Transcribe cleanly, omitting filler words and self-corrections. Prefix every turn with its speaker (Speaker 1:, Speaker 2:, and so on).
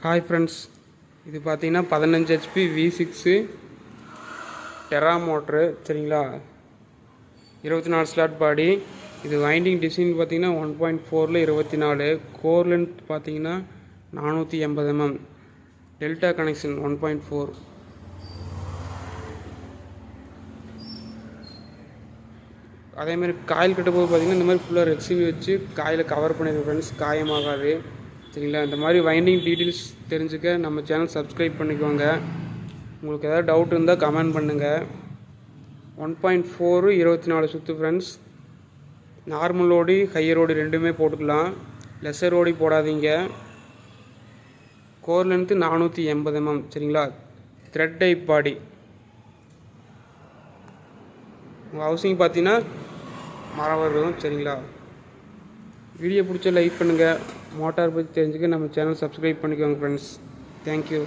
Speaker 1: Hi friends, இது பார்த்தீங்கன்னா 15 HP V6 டெரா motor. சரிங்களா, 24 ஸ்லாட் பாடி. இது வைண்டிங் டிசைன் பார்த்தீங்கன்னா 1.4ல் 24. கோர் லென்த் பார்த்தீங்கன்னா 480 mm. Delta connection 1.4. அதேமாதிரி காயில் கட்டும்போது பார்த்தீங்கன்னா இந்த மாதிரி ஃபுல்லாக ரெக்ஸின் வச்சு காயில் கவர் பண்ணிடுங்க ஃப்ரெண்ட்ஸ், காயமாகாது. சரிங்களா, இந்த மாதிரி வைண்டிங் டீட்டெயில்ஸ் தெரிஞ்சுக்க நம்ம சேனல் சப்ஸ்கிரைப் பண்ணிக்கோங்க. உங்களுக்கு ஏதாவது டவுட் இருந்தால் கமெண்ட் பண்ணுங்கள். 1.4 24 சுற்று ஃப்ரெண்ட்ஸ். நார்மல் ஓடி ஹையர் ஓடி ரெண்டுமே போட்டுக்கலாம், லெஸர் ஓடி போடாதீங்க. Core length 480 mm. சரிங்களா, த்ரெட் டைப் பாடி. உங்கள் ஹவுசிங் பார்த்தீங்கன்னா மரம் வரும். சரிங்களா, வீடியோ பிடிச்ச லைக் பண்ணுங்கள். மோட்டார் பற்றி தெரிஞ்சுக்க நம்ம சேனல் சப்ஸ்கிரைப் பண்ணிக்கோங்க ஃப்ரெண்ட்ஸ். தேங்க்யூ.